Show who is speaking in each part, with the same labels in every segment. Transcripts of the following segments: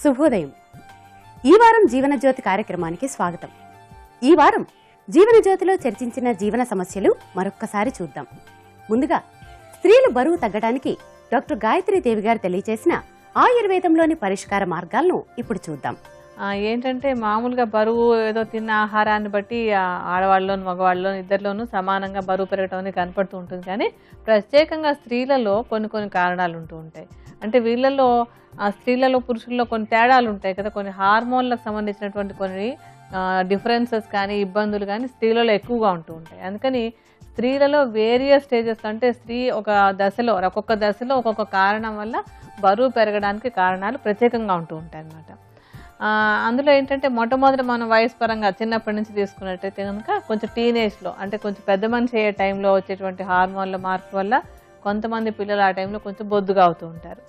Speaker 1: శుభోదయం. ఈ వారం జీవనజ్యోతి కార్యక్రమానికి స్వాగతం. ఈ వారం జీవనజ్యోతిలో చర్చించిన జీవన సమస్యలు మరొక్కసారి చూద్దాం. ముందుగా స్త్రీలు బరువు తగ్గడానికి డాక్టర్ గాయత్రీదేవి గారు తెలియజేసిన ఆయుర్వేదంలోని పరిష్కార మార్గాలను ఇప్పుడు చూద్దాం.
Speaker 2: ఏంటంటే మామూలుగా బరువు ఏదో తిన్న ఆహారాన్ని బట్టి ఆడవాళ్ళలోను మగవాళ్ళలోను ఇద్దరిలోనూ సమానంగా బరువు పెరగడం అనేది కనపడుతూ ఉంటుంది. కానీ ప్రత్యేకంగా స్త్రీలలో కొన్ని కారణాలు ఉంటూ ఉంటాయి. అంటే వీళ్ళలో స్త్రీలలో పురుషుల్లో కొన్ని తేడాలు ఉంటాయి కదా, కొన్ని హార్మోన్లకు సంబంధించినటువంటి కొన్ని డిఫరెన్సెస్ కానీ ఇబ్బందులు కానీ స్త్రీలలో ఎక్కువగా ఉంటూ ఉంటాయి. అందుకని స్త్రీలలో వేరియస్ స్టేజెస్ అంటే స్త్రీ ఒక్కొక్క దశలో ఒక్కొక్క కారణం వల్ల బరువు పెరగడానికి కారణాలు ప్రత్యేకంగా ఉంటూ ఉంటాయి అన్నమాట. అందులో ఏంటంటే మొట్టమొదటి మనం వయసు పరంగా చిన్నప్పటి నుంచి తీసుకున్నట్టయితే కనుక కొంచెం టీనేజ్లో అంటే కొంచెం పెద్ద మనిషి అయ్యే టైంలో వచ్చేటువంటి హార్మోన్ల మార్పు వల్ల కొంతమంది పిల్లలు ఆ టైంలో కొంచెం బొద్దుగా అవుతూ ఉంటారు.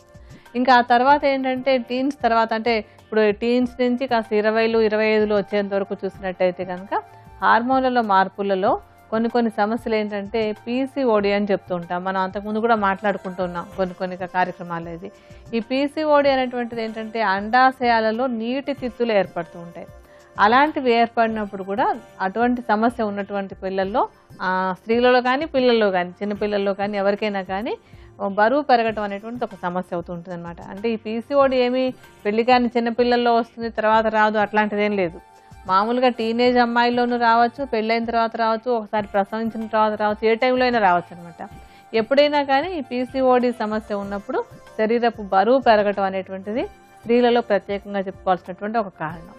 Speaker 2: ఇంకా ఆ తర్వాత ఏంటంటే టీన్స్ తర్వాత అంటే ఇప్పుడు టీన్స్ నుంచి కాస్త 20, 25 వచ్చేంత వరకు చూసినట్టయితే కనుక హార్మోన్లలో మార్పులలో కొన్ని సమస్యలు ఏంటంటే పీసీఓడి అని చెప్తూ ఉంటాం. మనం అంతకుముందు కూడా మాట్లాడుకుంటున్నాం కొన్ని కార్యక్రమాలు. ఇది ఈ పీసీఓడి అనేటువంటిది ఏంటంటే అండాశయాలలో నీటి తిత్తులు ఏర్పడుతూ ఉంటాయి. అలాంటివి ఏర్పడినప్పుడు కూడా అటువంటి సమస్య ఉన్నటువంటి పిల్లల్లో స్త్రీలలో కానీ పిల్లల్లో కానీ చిన్నపిల్లల్లో కానీ ఎవరికైనా కానీ బరువు పెరగటం అనేటువంటిది ఒక సమస్య అవుతూ ఉంటుంది అనమాట. అంటే ఈ పీసీఓడి ఏమి పెళ్లి కానీ చిన్నపిల్లల్లో వస్తుంది తర్వాత రాదు అట్లాంటిదేం లేదు. మామూలుగా టీనేజ్ అమ్మాయిల్లోనూ రావచ్చు, పెళ్ళైన తర్వాత రావచ్చు, ఒకసారి ప్రసవించిన తర్వాత రావచ్చు, ఏ టైంలో అయినా రావచ్చు అనమాట. ఎప్పుడైనా కానీ ఈ పీసీఓడి సమస్య ఉన్నప్పుడు శరీరపు బరువు పెరగటం అనేటువంటిది స్త్రీలలో ప్రత్యేకంగా చెప్పుకోవాల్సినటువంటి ఒక కారణం.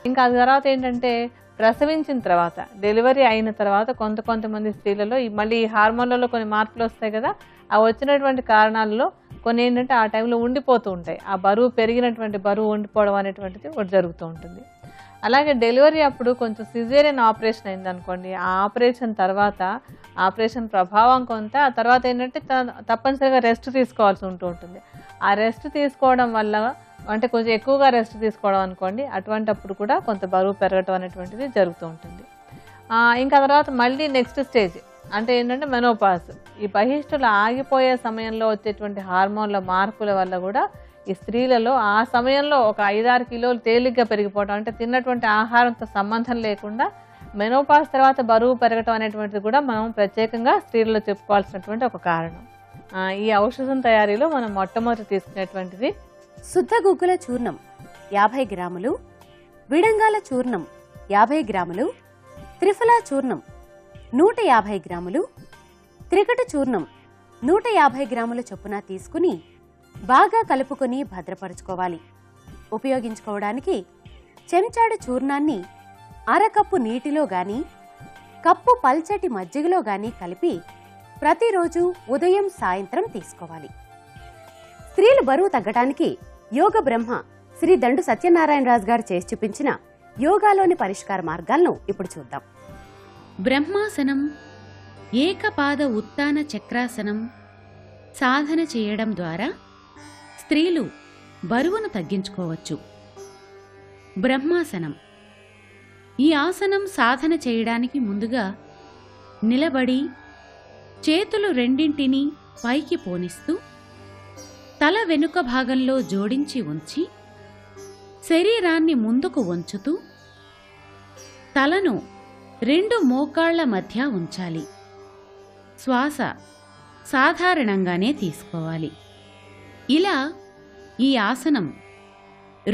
Speaker 2: ఇంకా అది తర్వాత ఏంటంటే ప్రసవించిన తర్వాత డెలివరీ అయిన తర్వాత కొంతమంది స్త్రీలలో మళ్ళీ ఈ హార్మోన్లలో కొన్ని మార్పులు వస్తాయి కదా, ఆ వచ్చినటువంటి కారణాలలో కొన్ని ఏంటంటే ఆ టైంలో ఉండిపోతూ ఉంటాయి. ఆ బరువు పెరిగినటువంటి బరువు ఉండిపోవడం అనేటువంటిది ఒకటి జరుగుతూ ఉంటుంది. అలాగే డెలివరీ అప్పుడు కొంచెం సిజేరియన్ ఆపరేషన్ అయిందనుకోండి, ఆ ఆపరేషన్ తర్వాత ఆపరేషన్ ప్రభావం కొంత, ఆ తర్వాత ఏంటంటే తప్పనిసరిగా రెస్ట్ తీసుకోవాల్సి ఉంటూ ఉంటుంది. ఆ రెస్ట్ తీసుకోవడం వల్ల అంటే కొంచెం ఎక్కువగా రెస్ట్ తీసుకోవడం అనుకోండి, అటువంటప్పుడు కూడా కొంత బరువు పెరగటం అనేటువంటిది జరుగుతూ ఉంటుంది. ఇంకా తర్వాత మళ్ళీ నెక్స్ట్ స్టేజ్ అంటే ఏంటంటే మెనోపాజ్. ఈ బహిష్టులు ఆగిపోయే సమయంలో వచ్చేటువంటి హార్మోన్ల మార్పుల వల్ల కూడా ఈ స్త్రీలలో ఆ సమయంలో ఒక 5-6 కిలోలు తేలిగ్గా పెరిగిపోవడం, అంటే తిన్నటువంటి ఆహారంతో సంబంధం లేకుండా మెనోపాజ్ తర్వాత బరువు పెరగటం అనేటువంటిది కూడా మనం ప్రత్యేకంగా స్త్రీలలో చెప్పుకోవాల్సినటువంటి ఒక కారణం. ఈ ఔషధం తయారీలో మనం మొట్టమొదటి తీసుకునేటువంటిది
Speaker 1: శుద్ధ గుగ్గుల చూర్ణం 50 గ్రాములు, విడంగాల చూర్ణం 50 గ్రాములు, త్రిఫలా చూర్ణం 150 గ్రాములు, త్రికట చూర్ణం 150 గ్రాముల చొప్పున తీసుకుని బాగా కలుపుకొని భద్రపరుచుకోవాలి. ఉపయోగించుకోవడానికి చెంచాడు చూర్ణాన్ని అరకప్పు నీటిలో గాని కప్పు పల్చటి మజ్జిగలో గాని కలిపి ప్రతిరోజు ఉదయం సాయంత్రం తీసుకోవాలి. స్త్రీలు బరువు తగ్గడానికి యోగ బ్రహ్మ శ్రీ దండు సత్యనారాయణరాజు గారు చేసి చూపించిన యోగాలోని పరిష్కార మార్గాలను ఇప్పుడు చూద్దాం.
Speaker 3: బ్రహ్మాసనం, ఏకపాద ఉత్తాన చక్రాసనం సాధన చేయడం ద్వారా స్త్రీలు బరువును తగ్గించుకోవచ్చు. బ్రహ్మాసనం ఈ ఆసనం సాధన చేయడానికి ముందుగా నిలబడి చేతులు రెండింటినీ పైకి పోనిస్తూ తల వెనుక భాగంలో జోడించి ఉంచి శరీరాన్ని ముందుకు వంచుతూ తలను 2 మోకాళ్ల మధ్య ఉంచాలి. శ్వాస సాధారణంగానే తీసుకోవాలి. ఇలా ఈ ఆసనం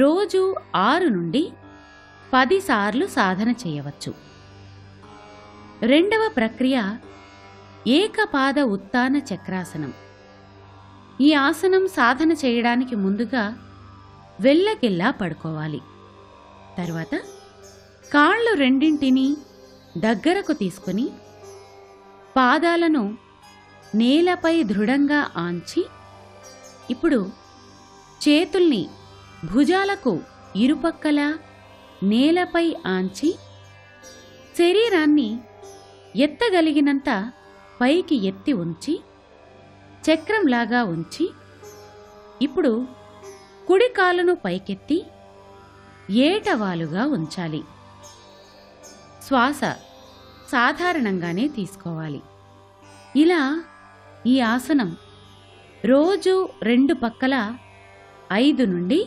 Speaker 3: రోజు 6 నుండి 10 సార్లు సాధన చేయవచ్చు. రెండవ ప్రక్రియ ఏకపాద ఉత్తాన చక్రాసనం. ఈ ఆసనం సాధన చేయడానికి ముందుగా వెల్లకిల్లా పడుకోవాలి. తర్వాత కాళ్ళు రెండింటినీ దగ్గరకు తీసుకుని పాదాలను నేలపై దృఢంగా ఆంచి ఇప్పుడు చేతుల్ని భుజాలకు ఇరుపక్కలా నేలపై ఆంచి శరీరాన్ని ఎత్తగలిగినంత పైకి ఎత్తి ఉంచి చక్రంలాగా ఉంచి ఇప్పుడు కుడి కాలును పైకెత్తి ఏటవాలుగా ఉంచాలి. శ్వాస సాధారణంగానే తీసుకోవాలి. ఇలా ఈ ఆసనం రోజు 2 పక్కల 5 నుండి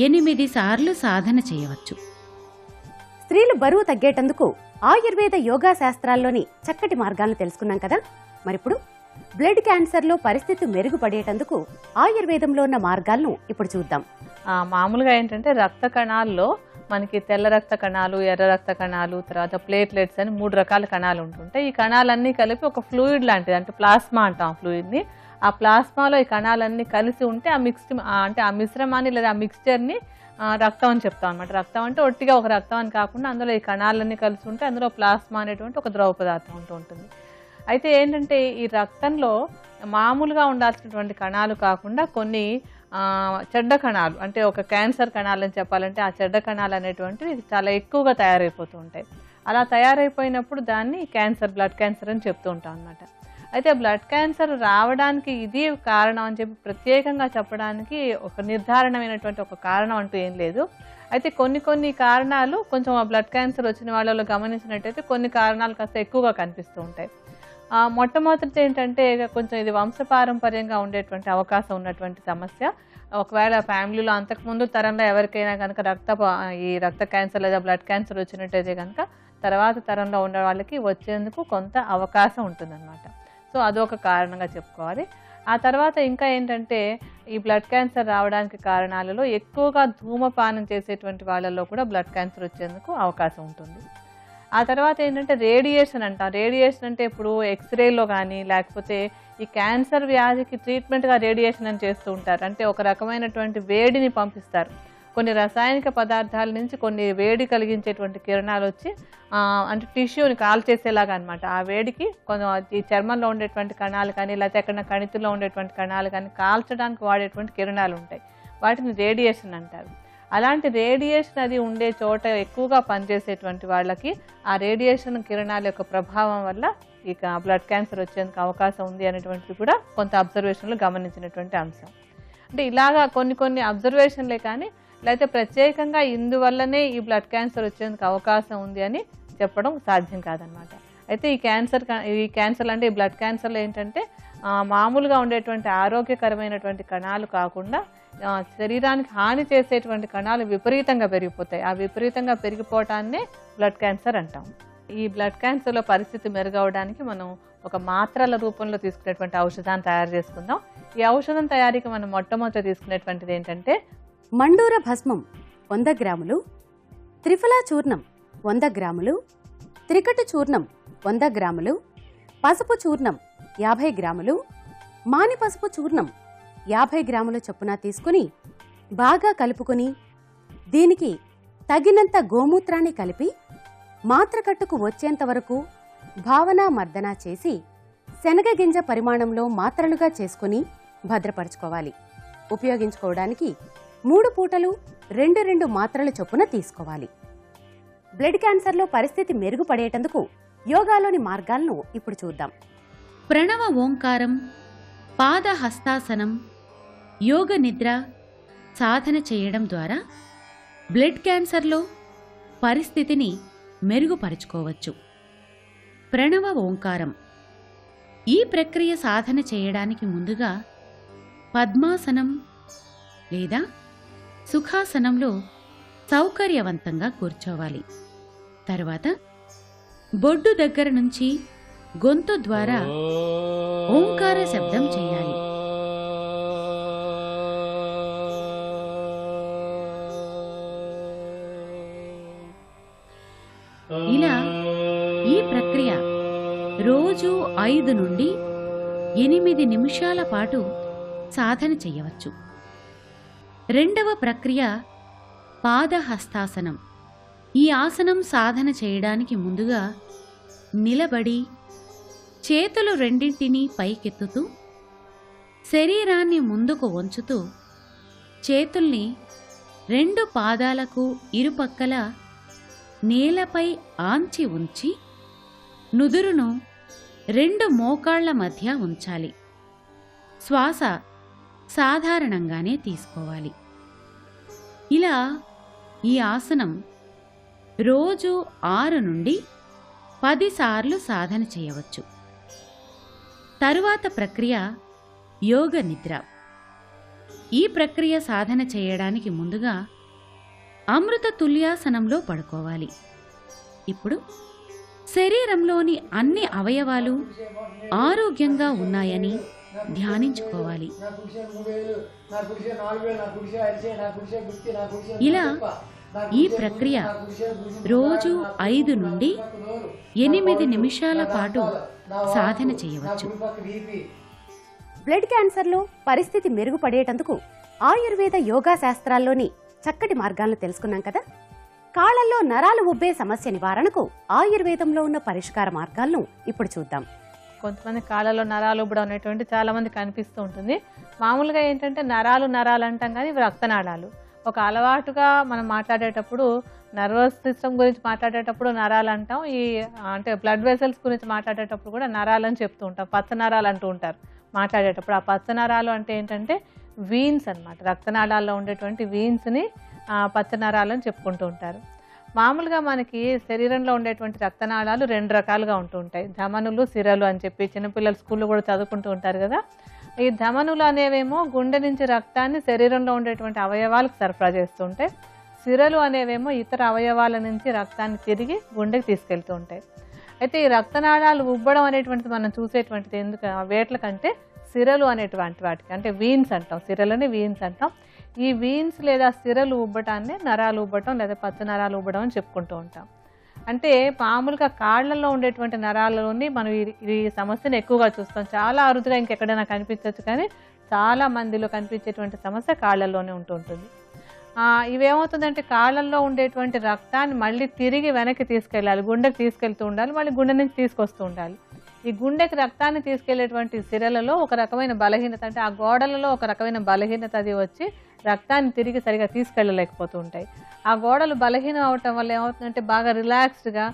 Speaker 3: 8 సార్లు సాధన చేయవచ్చు.
Speaker 1: స్త్రీలు బరువు తగ్గేటందుకు ఆయుర్వేద యోగా శాస్త్రాల్లోని చక్కటి మార్గాలను తెలుసుకున్నాం కదా. మరిప్పుడు బ్లడ్ క్యాన్సర్లో పరిస్థితి మెరుగుపడేటందుకు ఆయుర్వేదంలో ఉన్న మార్గాలను ఇప్పుడు చూద్దాం.
Speaker 2: మామూలుగా ఏంటంటే రక్త కణాల్లో మనకి తెల్ల రక్త కణాలు, ఎర్ర రక్త కణాలు, తర్వాత ప్లేట్లెట్స్ అని 3 రకాల కణాలు ఉంటుంటాయి. ఈ కణాలన్నీ కలిపి ఒక ఫ్లూయిడ్ లాంటిది, అంటే ప్లాస్మా అంటాం ఫ్లూయిడ్ని. ఆ ప్లాస్మాలో ఈ కణాలన్నీ కలిసి ఉంటే ఆ మిశ్రమాన్ని లేదా ఆ మిక్స్చర్ని రక్తం అని చెప్తాం అనమాట. రక్తం అంటే ఒట్టిగా ఒక రక్తం అని కాకుండా అందులో ఈ కణాలన్నీ కలిసి ఉంటే అందులో ప్లాస్మా అనేటువంటి ఒక ద్రవ పదార్థం ఉంటూ ఉంటుంది. అయితే ఏంటంటే ఈ రక్తంలో మామూలుగా ఉండాల్సినటువంటి కణాలు కాకుండా కొన్ని చెడ్డ కణాలు, అంటే ఒక క్యాన్సర్ కణాలు అని చెప్పాలంటే ఆ చెడ్డ కణాలు అనేటువంటివి చాలా ఎక్కువగా తయారైపోతూ ఉంటాయి. అలా తయారైపోయినప్పుడు దాన్ని బ్లడ్ క్యాన్సర్ అని చెప్తూ ఉంటాం అనమాట. అయితే బ్లడ్ క్యాన్సర్ రావడానికి ఇది కారణం అని చెప్పి ప్రత్యేకంగా చెప్పడానికి ఒక నిర్ధారణమైనటువంటి ఒక కారణం అంటూ ఏం లేదు. అయితే కొన్ని కారణాలు కొంచెం ఆ బ్లడ్ క్యాన్సర్ వచ్చిన వాళ్ళలో గమనించినట్టయితే కొన్ని కారణాలు కాస్త ఎక్కువగా కనిపిస్తూ ఉంటాయి. మొట్టమొదటి ఏంటంటే కొంచెం ఇది వంశపారంపర్యంగా ఉండేటువంటి అవకాశం ఉన్నటువంటి సమస్య. ఒకవేళ ఫ్యామిలీలో అంతకుముందు తరంలో ఎవరికైనా కనుక ఈ రక్త క్యాన్సర్ లేదా బ్లడ్ క్యాన్సర్ వచ్చినట్టయితే కనుక తర్వాత తరంలో ఉన్న వాళ్ళకి వచ్చేందుకు కొంత అవకాశం ఉంటుందన్నమాట. సో అదొక కారణంగా చెప్పుకోవాలి. ఆ తర్వాత ఇంకా ఏంటంటే ఈ బ్లడ్ క్యాన్సర్ రావడానికి కారణాలలో ఎక్కువగా ధూమపానం చేసేటువంటి వాళ్ళలో కూడా బ్లడ్ క్యాన్సర్ వచ్చేందుకు అవకాశం ఉంటుంది. ఆ తర్వాత ఏంటంటే రేడియేషన్ అంటాం. రేడియేషన్ అంటే ఇప్పుడు ఎక్స్రేలో కానీ లేకపోతే ఈ క్యాన్సర్ వ్యాధికి ట్రీట్మెంట్గా రేడియేషన్ అని చేస్తూ ఉంటారు. అంటే ఒక రకమైనటువంటి వేడిని పంపిస్తారు. కొన్ని రసాయనిక పదార్థాల నుంచి కొన్ని వేడి కలిగించేటువంటి కిరణాలు వచ్చి అంటే టిష్యూని కాల్చేసేలాగా అనమాట. ఆ వేడికి కొంచెం ఈ చర్మంలో ఉండేటువంటి కణాలు కానీ లేకపోతే ఎక్కడైనా కణితుల్లో ఉండేటువంటి కణాలు కానీ కాల్చడానికి వాడేటువంటి కిరణాలు ఉంటాయి. వాటిని రేడియేషన్ అంటారు. అలాంటి రేడియేషన్ అది ఉండే చోట ఎక్కువగా పనిచేసేటువంటి వాళ్ళకి ఆ రేడియేషన్ కిరణాల యొక్క ప్రభావం వల్ల ఇక బ్లడ్ క్యాన్సర్ వచ్చేందుకు అవకాశం ఉంది అనేటువంటిది కూడా కొంత అబ్జర్వేషన్లు గమనించినటువంటి అంశం. అంటే ఇలాగా కొన్ని అబ్జర్వేషన్లే కానీ లేకపోతే ప్రత్యేకంగా ఇందువల్లనే ఈ బ్లడ్ క్యాన్సర్ వచ్చేందుకు అవకాశం ఉంది అని చెప్పడం సాధ్యం కాదనమాట. అయితే ఈ క్యాన్సర్ అంటే ఈ బ్లడ్ క్యాన్సర్లో ఏంటంటే మామూలుగా ఉండేటువంటి ఆరోగ్యకరమైనటువంటి కణాలు కాకుండా శరీరానికి హాని చేసేటువంటి కణాలు విపరీతంగా పెరిగిపోతాయి. ఆ విపరీతంగా పెరిగిపోవటాన్నే బ్లడ్ క్యాన్సర్ అంటాం. ఈ బ్లడ్ క్యాన్సర్లో పరిస్థితి మెరుగవడానికి మనం ఒక మాత్రల రూపంలో తీసుకునేటువంటి ఔషధాన్ని తయారు చేసుకుందాం. ఈ ఔషధం తయారీకి మనం మొట్టమొదటి తీసుకునేటువంటిది ఏంటంటే
Speaker 1: మండూర భస్మం 100 గ్రాములు, త్రిఫలా చూర్ణం 100 గ్రాములు, త్రికటు చూర్ణం 100 గ్రాములు, పసుపు చూర్ణం 50 గ్రాములు, మాని పసుపు చూర్ణం 50 గ్రాముల చొప్పున తీసుకుని బాగా కలుపుకొని దీనికి తగినంత గోమూత్రాన్ని కలిపి మాత్రకట్టుకు వచ్చేంత వరకు భావనా మర్దన చేసి శనగగింజ పరిమాణంలో మాత్రలుగా చేసుకుని భద్రపరచుకోవాలి. ఉపయోగించుకోవడానికి 3 పూటలు 2 మాత్రల చొప్పున తీసుకోవాలి. బ్లడ్ క్యాన్సర్లో పరిస్థితి మెరుగుపడేటందుకు యోగాలోని మార్గాలను ఇప్పుడు చూద్దాం.
Speaker 3: ప్రణవ ఓంకారం, పాదహస్తాసనం, యోగ నిద్ర సాధన చేయడం ద్వారా బ్లడ్ క్యాన్సర్లో పరిస్థితిని మెరుగుపరుచుకోవచ్చు. ప్రణవ ఓంకారం ఈ ప్రక్రియ సాధన చేయడానికి ముందుగా పద్మాసనం లేదా సుఖాసనంలో సౌకర్యవంతంగా కూర్చోవాలి. తర్వాత బొడ్డు దగ్గర నుంచి గొంతు ద్వారా ఓంకార శబ్దం చేయాలి. ఇలా ఈ ప్రక్రియ రోజు 5 నుండి 8 నిమిషాల పాటు సాధన చేయవచ్చు. రెండవ ప్రక్రియ పాదహస్తాసనం. ఈ ఆసనం సాధన చేయడానికి ముందుగా నిలబడి చేతులు రెండింటినీ పైకెత్తుతూ శరీరాన్ని ముందుకు వంచుతూ చేతుల్ని 2 పాదాలకు ఇరుపక్కల నేలపై ఆంచి ఉంచి నుదురును 2 మోకాళ్ల మధ్య ఉంచాలి. శ్వాస సాధారణంగానే తీసుకోవాలి. ఇలా ఈ ఆసనం రోజు 6 నుండి 10 సార్లు సాధన చేయవచ్చు. తరువాత ప్రక్రియ యోగ నిద్ర. ఈ ప్రక్రియ సాధన చేయడానికి ముందుగా అమృత తుల్యాసనంలో పడుకోవాలి. ఇప్పుడు శరీరంలోని అన్ని అవయవాలు ఆరోగ్యంగా ఉన్నాయని ధ్యానించుకోవాలి. ఇలా ఈ ప్రక్రియ రోజు 5 నుండి 8 నిమిషాల పాటు సాధన చేయవచ్చు.
Speaker 1: బ్లడ్ క్యాన్సర్లో పరిస్థితి మెరుగుపడేటందుకు ఆయుర్వేద యోగా శాస్త్రాల్లోని చక్కటి మార్గాలను తెలుసుకున్నాం కదా. కాళ్లలో నరాలు ఉబ్బే సమస్య నివారణకు ఆయుర్వేదంలో ఉన్న పరిష్కార మార్గాలను ఇప్పుడు చూద్దాం.
Speaker 2: కొంతమంది కాళ్ళలో నరాలు ఉబ్బడం అనేటువంటి చాలా మంది కనిపిస్తూ ఉంటుంది. మామూలుగా ఏంటంటే నరాలు అంటాం కానీ ఇవి రక్తనాళాలు. ఒక అలవాటుగా మనం మాట్లాడేటప్పుడు నర్వస్ సిస్టమ్ గురించి మాట్లాడేటప్పుడు నరాలు అంటాం, ఈ అంటే బ్లడ్ వెసల్స్ గురించి మాట్లాడేటప్పుడు కూడా నరాలు అని చెప్తూ ఉంటాం. పచ్చ నరాలు అంటూ ఉంటారు మాట్లాడేటప్పుడు. ఆ పచ్చ నరాలు అంటే ఏంటంటే వీన్స్ అన్నమాట. రక్తనాళాల్లో ఉండేటువంటి వీన్స్ని పచ్చ నరాలు అని చెప్పుకుంటూ ఉంటారు. మామూలుగా మనకి శరీరంలో ఉండేటువంటి రక్తనాళాలు 2 రకాలుగా ఉంటూ ఉంటాయి. ధమనులు, సిరలు అని చెప్పి చిన్నపిల్లలు స్కూల్లో కూడా చదువుకుంటూ ఉంటారు కదా. ఈ ధమనులు అనేవేమో గుండె నుంచి రక్తాన్ని శరీరంలో ఉండేటువంటి అవయవాలకు సరఫరా చేస్తూ ఉంటాయి. సిరలు అనేవేమో ఇతర అవయవాల నుంచి రక్తాన్ని తిరిగి గుండెకి తీసుకెళ్తూ ఉంటాయి. అయితే ఈ రక్తనాళాలు ఉబ్బడం అనేటువంటిది మనం చూసేటువంటిది ఎందుకు వేట్ల కంటే సిరలు అనేటువంటి వాటికి, అంటే వీన్స్ అంటాం, సిరలని వీన్స్ అంటాం. ఈ వీన్స్ లేదా సిరలు ఉబ్బటాన్ని నరాలు ఉబ్బటం లేదా పచ్చ నరాలు ఉబ్బడం అని చెప్పుకుంటూ ఉంటాం. అంటే మామూలుగా కాళ్లలో ఉండేటువంటి నరాలలోని మనం ఈ సమస్యను ఎక్కువగా చూస్తాం. చాలా అరుదుగా ఇంకెక్కడైనా కనిపించవచ్చు, కానీ చాలా మందిలో కనిపించేటువంటి సమస్య కాళ్లలోనే ఉంటుంది. ఇవేమవుతుందంటే కాళ్లల్లో ఉండేటువంటి రక్తాన్ని మళ్ళీ తిరిగి వెనక్కి తీసుకెళ్ళాలి, గుండెకి తీసుకెళ్తూ ఉండాలి, మళ్ళీ గుండె నుంచి తీసుకొస్తూ ఉండాలి. ఈ గుండెకి రక్తాన్ని తీసుకెళ్లేటువంటి సిరలలో ఒక రకమైన బలహీనత, అంటే ఆ గోడలలో ఒక రకమైన బలహీనత అది వచ్చి రక్తాన్ని తిరిగి సరిగా తీసుకెళ్ళలేకపోతూ ఉంటాయి. ఆ గోడలు బలహీనం అవటం వల్ల ఏమవుతుందంటే బాగా రిలాక్స్డ్గా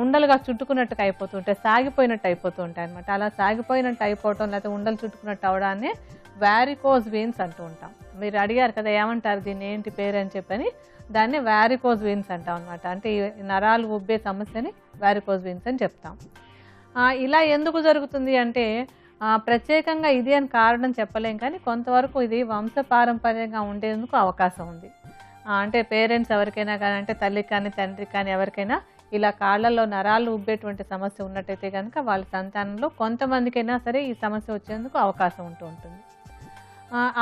Speaker 2: ఉండలుగా చుట్టుకున్నట్టుగా అయిపోతూ ఉంటాయి, సాగిపోయినట్టు అయిపోతూ ఉంటాయి అనమాట. అలా సాగిపోయినట్టు అయిపోవటం లేకపోతే ఉండలు చుట్టుకున్నట్టు అవడాన్ని వ్యారికోజ్ వీన్స్ అంటూ ఉంటాం. మీరు అడిగారు కదా ఏమంటారు దీన్ని, ఏంటి పేరు అని చెప్పని, దాన్ని వ్యారికోజ్ వీన్స్ అంటాం అనమాట. అంటే ఈ నరాలు ఉబ్బే సమస్యని వ్యారికోజ్ వీన్స్ అని చెప్తాం. ఇలా ఎందుకు జరుగుతుంది అంటే ప్రత్యేకంగా ఇది అని కారణం చెప్పలేం, కానీ కొంతవరకు ఇది వంశపారంపర్యంగా ఉండేందుకు అవకాశం ఉంది. అంటే పేరెంట్స్ ఎవరికైనా కానీ, అంటే తల్లికి కానీ తండ్రికి కానీ ఎవరికైనా ఇలా కాళ్లలో నరాలు ఉబ్బేటువంటి సమస్య ఉన్నట్టయితే కనుక వాళ్ళ సంతానంలో కొంతమందికైనా సరే ఈ సమస్య వచ్చేందుకు అవకాశం ఉంటూ ఉంటుంది.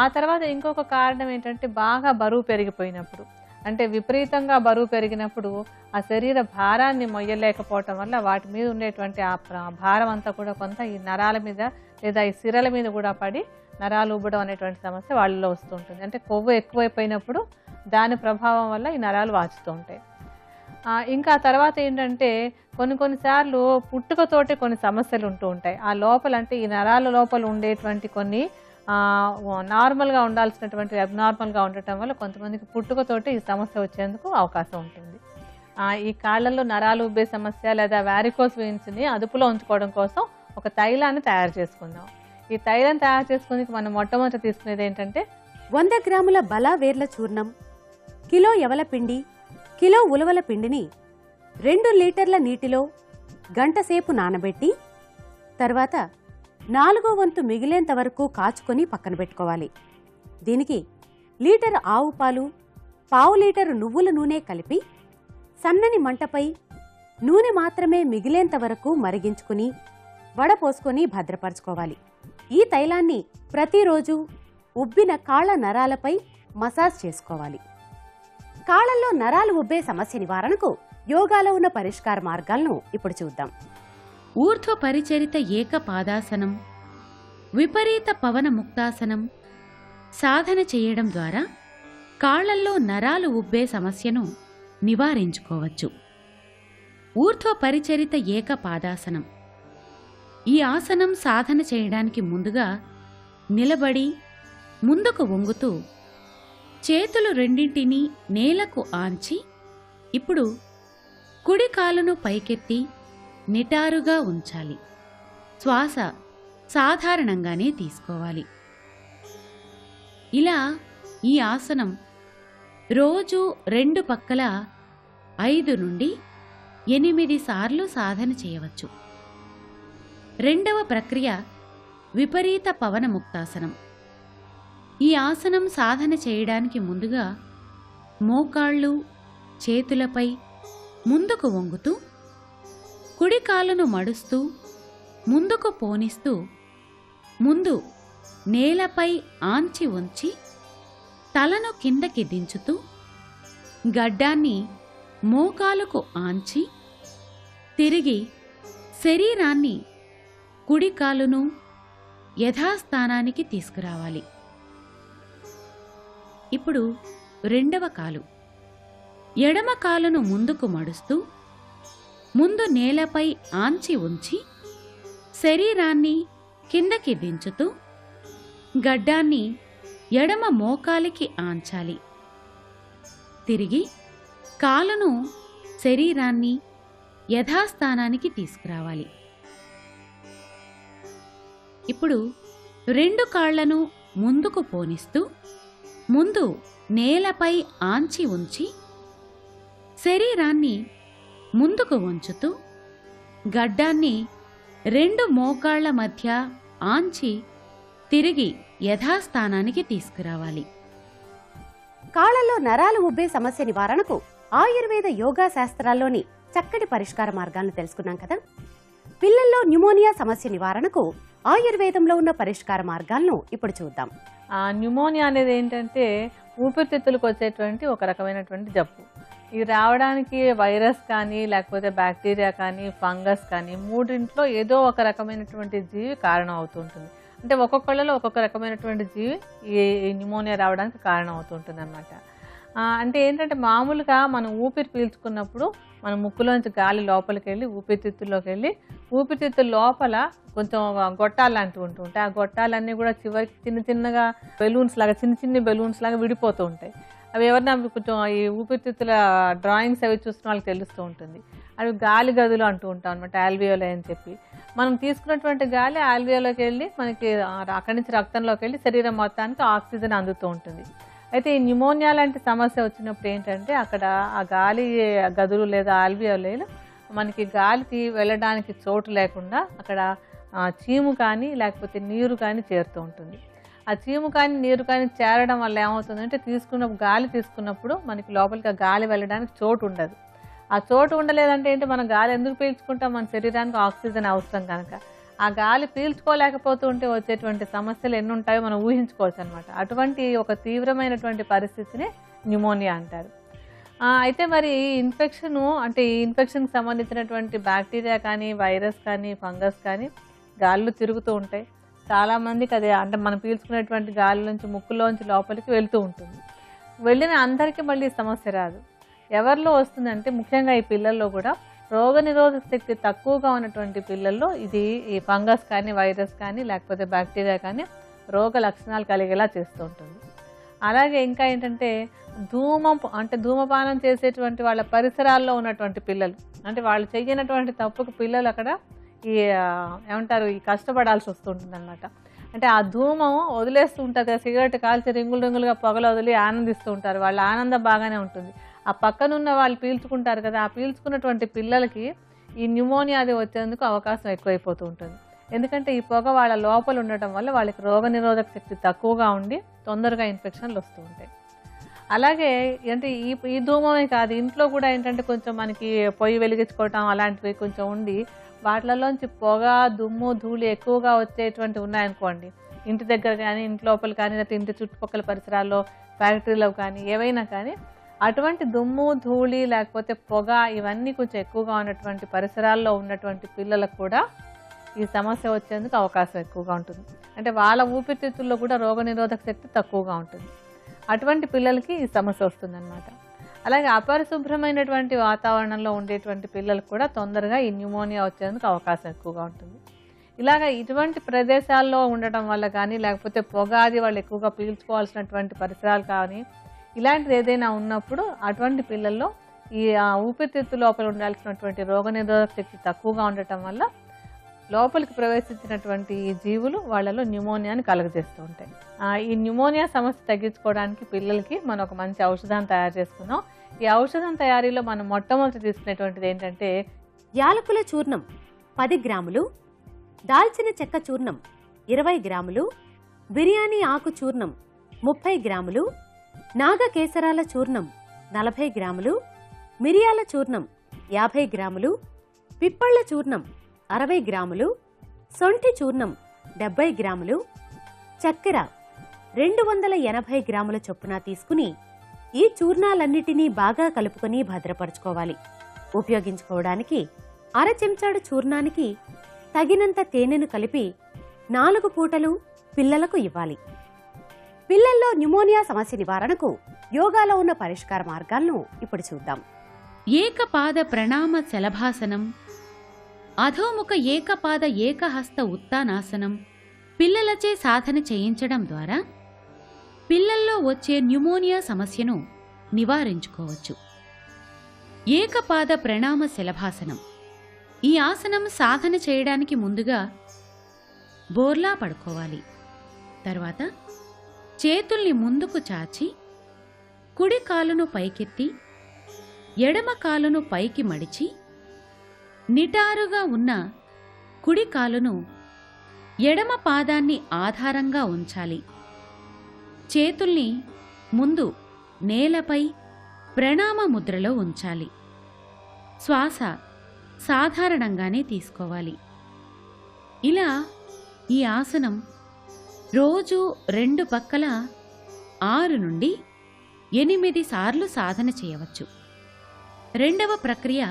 Speaker 2: ఆ తర్వాత ఇంకొక కారణం ఏంటంటే బాగా బరువు పెరిగిపోయినప్పుడు, అంటే విపరీతంగా బరువు పెరిగినప్పుడు ఆ శరీర భారాన్ని మొయ్యలేకపోవటం వల్ల వాటి మీద ఉండేటువంటి ఆ భారం అంతా కూడా కొంత ఈ నరాల మీద లేదా ఈ సిరల మీద కూడా పడి నరాలు ఉబ్బడం అనేటువంటి సమస్య వాళ్ళలో వస్తూ ఉంటుంది. అంటే కొవ్వు ఎక్కువైపోయినప్పుడు దాని ప్రభావం వల్ల ఈ నరాలు వాచుతూ ఉంటాయి. ఇంకా తర్వాత ఏంటంటే కొన్నిసార్లు పుట్టుకతోటి కొన్ని సమస్యలు ఉంటూ ఉంటాయి. ఆ లోపల, అంటే ఈ నరాల లోపల ఉండేటువంటి కొన్ని నార్మల్గా ఉండాల్సినటువంటి అబ్నార్మల్గా ఉండటం వల్ల కొంతమందికి పుట్టుకతోటి ఈ సమస్య వచ్చేందుకు అవకాశం ఉంటుంది. ఈ కాళ్లలో నరాలు ఉబ్బే సమస్య లేదా వ్యారికోస్ వెయిన్స్ని అదుపులో ఉంచుకోవడం కోసం ఒక తైలాన్ని తయారు చేసుకుందాం. ఈ తైలం తయారు చేసుకుని మనం మొట్టమొదటి తీసుకునేది ఏంటంటే
Speaker 1: 100 గ్రాముల బలా వేర్ల చూర్ణం, కిలో యవల పిండి, కిలో ఉలవల పిండిని 2 లీటర్ల నీటిలో గంటసేపు నానబెట్టి తర్వాత 4వ వంతు మిగిలేంత వరకు కాచుకొని పక్కన పెట్టుకోవాలి. దీనికి లీటర్ ఆవు పాలు, పావు లీటరు నువ్వుల నూనె కలిపి సన్నని మంటపై నూనె మాత్రమే మిగిలేంత వరకు మరిగించుకుని వడపోసుకొని భద్రపరచుకోవాలి. ఈ తైలాన్ని ప్రతిరోజు ఉబ్బిన కాళ్ల నరాలపై మసాజ్ చేసుకోవాలి. కాళ్లలో నరాలు ఉబ్బే సమస్య నివారణకు యోగాలో ఉన్న పరిష్కార మార్గాలను ఇప్పుడు చూద్దాం.
Speaker 3: ఊర్ధ్వ పరిచరిత ఏకపాదాసనం, విపరీత పవన ముక్తాసనం సాధన చేయడం ద్వారా కాళ్లల్లో నరాలు ఉబ్బే సమస్యను నివారించుకోవచ్చు. ఊర్ధ్వ పరిచరిత ఏకపాదాసనం. ఈ ఆసనం సాధన చేయడానికి ముందుగా నిలబడి ముందుకు వంగుతూ చేతులు రెండింటినీ నేలకు ఆంచి ఇప్పుడు కుడి కాలును పైకెత్తి నిటారుగా ఉంచాలి. శ్వాస సాధారణంగానే తీసుకోవాలి. ఇలా ఈ ఆసనం రోజు 2 పక్కల 5 నుండి 8 సార్లు సాధన చేయవచ్చు. రెండవ ప్రక్రియ విపరీత పవన ముక్తాసనం. ఈ ఆసనం సాధన చేయడానికి ముందుగా మోకాళ్ళు చేతులపై ముందుకు వంగుతూ కుడి కాలును మడుస్తూ ముందుకు పోనిస్తూ ముందు నేలపై ఆంచి ఉంచి తలను కిందకి దించుతూ గడ్డాన్ని మోకాలుకు ఆంచి తిరిగి శరీరాన్ని కుడి కాలును యథాస్థానానికి తీసుకురావాలి. ఇప్పుడు రెండవ కాలు. ఎడమ కాలును ముందుకు మడుస్తూ ముందు నేలపై ఆంచి ఉంచి శరీరాన్ని కిందకి దించుతూ గడ్డాన్ని ఎడమ మోకాలికి ఆంచాలి. తిరిగి కాలును శరీరాన్ని యథాస్థానానికి తీసుకురావాలి. ఇప్పుడు రెండు కాళ్లను ముందుకు పోనిస్తూ ముందు నేలపై ఆంచి ఉంచి శరీరాన్ని ముందుకు వంచుతూ గడ్డాన్ని రెండు మోకాళ్ల మధ్య ఆంచి తిరిగి యథాస్థానానికి తీసుకురావాలి.
Speaker 1: కాళ్లలో నరాలు ఉబ్బే సమస్య నివారణకు ఆయుర్వేద యోగా శాస్త్రాల్లోని చక్కటి పరిష్కార మార్గాలను తెలుసుకున్నాం కదా. పిల్లల్లో న్యూమోనియా సమస్య నివారణకు ఆయుర్వేదంలో ఉన్న పరిష్కార మార్గాలను ఇప్పుడు చూద్దాం.
Speaker 2: న్యూమోనియా అనేది ఏంటంటే ఊపిరితిత్తులకు వచ్చేటువంటి ఒక రకమైనటువంటి జబ్బు. ఇది రావడానికి వైరస్ కానీ లేకపోతే బ్యాక్టీరియా కానీ ఫంగస్ కానీ మూడింట్లో ఏదో ఒక రకమైనటువంటి జీవి కారణం అవుతుంటుంది. అంటే ఒక్కొక్కళ్ళలో ఒక్కొక్క రకమైనటువంటి జీవి ఈ న్యూమోనియా రావడానికి కారణం అవుతుంటుంది అన్నమాట. అంటే ఏంటంటే మామూలుగా మనం ఊపిరి పీల్చుకున్నప్పుడు మన ముక్కులోంచి గాలి లోపలికి వెళ్ళి ఊపిరితిత్తుల్లోకి వెళ్ళి ఊపిరితిత్తుల లోపల కొంచెం గొట్టాలు లాంటివి ఉంటూ ఉంటాయి. ఆ గొట్టాలన్నీ కూడా చివరికి చిన్న చిన్నగా బెలూన్స్ లాగా చిన్న బెలూన్స్ లాగా విడిపోతూ ఉంటాయి. అవి ఎవరైనా కొంచెం ఈ ఊపిరితిత్తుల డ్రాయింగ్స్ అవి చూసిన వాళ్ళకి తెలుస్తూ ఉంటుంది. అవి గాలి గదులు అంటూ ఉంటాం అనమాట, ఆల్వియోలై అని చెప్పి. మనం తీసుకున్నటువంటి గాలి ఆల్వియోలోకి వెళ్ళి మనకి అక్కడి నుంచి రక్తంలోకి వెళ్ళి శరీరం మొత్తానికి ఆక్సిజన్ అందుతూ ఉంటుంది. అయితే ఈ న్యూమోనియా లాంటి సమస్య వచ్చినప్పుడు ఏంటంటే అక్కడ ఆ గాలి గదులు లేదా ఆల్వియోలైలు మనకి గాలికి వెళ్ళడానికి చోటు లేకుండా అక్కడ చీము కానీ లేకపోతే నీరు కానీ చేరుతూ ఉంటుంది. ఆ చీము కానీ నీరు కానీ చేరడం వల్ల ఏమవుతుందంటే గాలి తీసుకున్నప్పుడు మనకి లోపలికి ఆ గాలి వెళ్ళడానికి చోటు ఉండదు. ఆ చోటు ఉండలేదంటే ఏంటి, మనం గాలి ఎందుకు పీల్చుకుంటాం? మన శరీరానికి ఆక్సిజన్ అవసరం కనుక. ఆ గాలి పీల్చుకోలేకపోతూ ఉంటే వచ్చేటువంటి సమస్యలు ఎన్ని ఉంటాయో మనం ఊహించుకోవచ్చు అనమాట. అటువంటి ఒక తీవ్రమైనటువంటి పరిస్థితిని న్యూమోనియా అంటారు. అయితే మరి ఈ ఇన్ఫెక్షన్కి సంబంధించినటువంటి బ్యాక్టీరియా కానీ వైరస్ కానీ ఫంగస్ కానీ గాలిలో తిరుగుతూ ఉంటాయి. చాలామందికి అది అంటే మనం పీల్చుకునేటువంటి గాలి నుంచి ముక్కులోంచి లోపలికి వెళ్తూ ఉంటుంది. వెళ్ళిన అందరికీ మళ్ళీ సమస్య రాదు. ఎవరిలో వస్తుందంటే ముఖ్యంగా ఈ పిల్లల్లో కూడా రోగనిరోధక శక్తి తక్కువగా ఉన్నటువంటి పిల్లల్లో ఈ ఫంగస్ కానీ వైరస్ కానీ లేకపోతే బ్యాక్టీరియా కానీ రోగ లక్షణాలు కలిగేలా చేస్తూ ఉంటుంది. అలాగే ఇంకా ఏంటంటే ధూమపానం చేసేటువంటి వాళ్ళ పరిసరాల్లో ఉన్నటువంటి పిల్లలు, అంటే వాళ్ళు చెయ్యనటువంటి తప్పుకు పిల్లలు అక్కడ ఈ కష్టపడాల్సి వస్తుంటుంది అనమాట. అంటే ఆ ధూమం వదిలేస్తూ ఉంటుంది, సిగరెట్ కాల్చి రింగులుగా పొగలు వదిలి ఆనందిస్తూ ఉంటారు. వాళ్ళ ఆనందం బాగానే ఉంటుంది. ఆ పక్కనున్న వాళ్ళు పీల్చుకుంటారు కదా, ఆ పీల్చుకున్నటువంటి పిల్లలకి ఈ న్యూమోనియా అది వచ్చేందుకు అవకాశం ఎక్కువైపోతూ ఉంటుంది. ఎందుకంటే ఈ పొగ వాళ్ళ లోపల ఉండటం వల్ల వాళ్ళకి రోగనిరోధక శక్తి తక్కువగా ఉండి తొందరగా ఇన్ఫెక్షన్లు వస్తూ ఉంటాయి. అలాగే అంటే ఈ ధూమమే కాదు, ఇంట్లో కూడా ఏంటంటే కొంచెం మనకి పొయ్యి వెలిగించుకోవటం అలాంటివి కొంచెం ఉండి వాటిలోంచి పొగ దుమ్ము ధూళి ఎక్కువగా వచ్చేటువంటి ఉన్నాయనుకోండి, ఇంటి దగ్గర కానీ ఇంటి లోపల కానీ లేకపోతే ఇంటి చుట్టుపక్కల పరిసరాల్లో ఫ్యాక్టరీలో కానీ ఏవైనా కానీ అటువంటి దుమ్ము ధూళి లేకపోతే పొగ ఇవన్నీ కొంచెం ఎక్కువగా ఉన్నటువంటి పరిసరాల్లో ఉన్నటువంటి పిల్లలకు కూడా ఈ సమస్య వచ్చేందుకు అవకాశం ఎక్కువగా ఉంటుంది. అంటే వాళ్ళ ఊపిరితిత్తుల్లో కూడా రోగనిరోధక శక్తి తక్కువగా ఉంటుంది. అటువంటి పిల్లలకి ఈ సమస్య వస్తుందన్నమాట. అలాగే అపరిశుభ్రమైనటువంటి వాతావరణంలో ఉండేటువంటి పిల్లలకు కూడా తొందరగా ఈ న్యూమోనియా వచ్చేందుకు అవకాశం ఎక్కువగా ఉంటుంది. ఇలాగ ఇటువంటి ప్రదేశాల్లో ఉండటం వల్ల కానీ లేకపోతే పొగాది వాళ్ళు ఎక్కువగా పీల్చుకోవాల్సినటువంటి పరిసరాలు కానీ ఇలాంటిది ఏదైనా ఉన్నప్పుడు అటువంటి పిల్లల్లో ఈ ఊపిరితిత్తు లోపల ఉండాల్సినటువంటి రోగనిరోధక శక్తి తక్కువగా ఉండటం వల్ల లోపలికి ప్రవేశించినటువంటి ఈ జీవులు వాళ్ళలో న్యూమోనియాని కలుగజేస్తూ ఉంటాయి. ఈ న్యూమోనియా సమస్య తగ్గించుకోవడానికి పిల్లలకి మనం ఒక మంచి ఔషధాన్ని తయారు చేసుకున్నాం. ఈ ఔషధం తయారీలో మనం మొట్టమొదటి తీసుకునేటువంటిది ఏంటంటే
Speaker 1: యాలకుల చూర్ణం 10 గ్రాములు, దాల్చిన చెక్క చూర్ణం 20 గ్రాములు, బిర్యానీ ఆకు చూర్ణం 30 గ్రాములు, నాగకేసరాల చూర్ణం 40 గ్రాములు, మిరియాల చూర్ణం 50 గ్రాములు, పిప్పళ్ల చూర్ణం 60 గ్రాములు, సొంఠి చూర్ణం 70 గ్రాములు, చక్కెర 280 గ్రాముల చొప్పున తీసుకుని ఈ చూర్ణాలన్నిటినీ బాగా కలుపుకొని భద్రపరుచుకోవాలి. ఉపయోగించుకోవడానికి అర చెంచాడు చూర్ణానికి తగినంత తేనెను కలిపి 4 పూటలు పిల్లలకు ఇవ్వాలి. పిల్లల్లో న్యూమోనియా సమస్య నివారణకు యోగాలో ఉన్న పరిష్కార మార్గాలను ఇప్పుడు చూద్దాం.
Speaker 3: ఏకపాద ప్రణామ శలభాసనం, అధోముఖ ఏకపాద ఏకహస్త ఉత్తానాసనం పిల్లలచే సాధన చేయించడం ద్వారా పిల్లల్లో వచ్చే న్యూమోనియా సమస్యను నివారించుకోవచ్చు. ఏకపాద ప్రణామ శలభాసనం. ఈ ఆసనం సాధన చేయడానికి ముందుగా బోర్లా పడుకోవాలి. తర్వాత చేతుల్ని ముందుకు చాచి కుడి కాలును పైకెత్తి ఎడమ కాలును పైకి మడిచి నిటారుగా ఉన్న కుడి కాలును ఎడమ పాదాన్ని ఆధారంగా ఉంచాలి. చేతుల్ని ముందు నేలపై ప్రణామ ముద్రలో ఉంచాలి. శ్వాస సాధారణంగానే తీసుకోవాలి. ఇలా ఈ ఆసనం రోజు 2 పక్కల 6 నుండి 8 సార్లు సాధన చేయవచ్చు. రెండవ ప్రక్రియ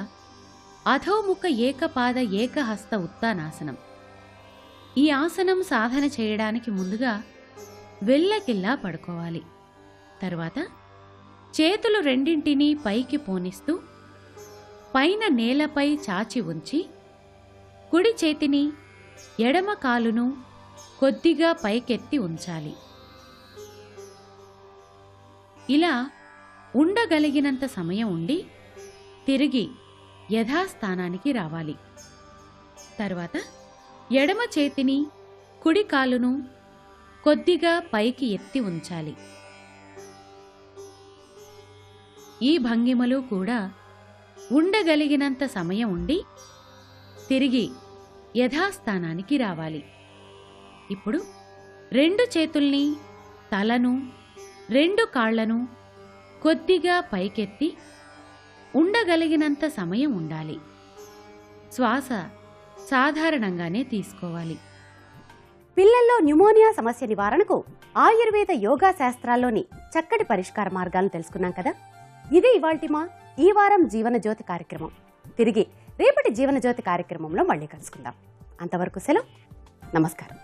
Speaker 3: అధోముఖ ఏకపాద ఏకహస్త ఉత్తానాసనం. ఈ ఆసనం సాధన చేయడానికి ముందుగా వెల్లకిల్లా పడుకోవాలి. తర్వాత చేతులు రెండింటినీ పైకి పోనిస్తూ పైన నేలపై చాచి ఉంచి కుడి చేతిని ఎడమ కాలును కొద్దిగా పైకెత్తి ఉంచాలి. ఇలా ఉండగలిగినంత సమయం ఉండి తిరిగి యథాస్థానానికి రావాలి. తర్వాత ఎడమ చేతిని కుడి కాలును కొద్దిగా పైకి ఎత్తి ఉంచాలి. ఈ భంగిమలు కూడా ఉండగలిగినంత సమయం ఉండి తిరిగి యథాస్థానానికి రావాలి. ఇప్పుడు 2 చేతుల్ని, తలను, 2 కాళ్లను కొద్దిగా పైకెత్తి ఉండగలిగినంత సమయం ఉండాలి. శ్వాస సాధారణంగానే తీసుకోవాలి.
Speaker 1: పిల్లల్లో న్యూమోనియా సమస్య నివారణకు ఆయుర్వేద యోగా శాస్త్రాల్లోని చక్కటి పరిష్కార మార్గాలను తెలుసుకున్నాం కదా. ఇదే ఇవాల్టి మా ఈ వారం జీవనజ్యోతి కార్యక్రమం. తిరిగి రేపటి జీవనజ్యోతి కార్యక్రమంలో మళ్ళీ కలుసుకుందాం. అంతవరకు సెలవు. నమస్కారం.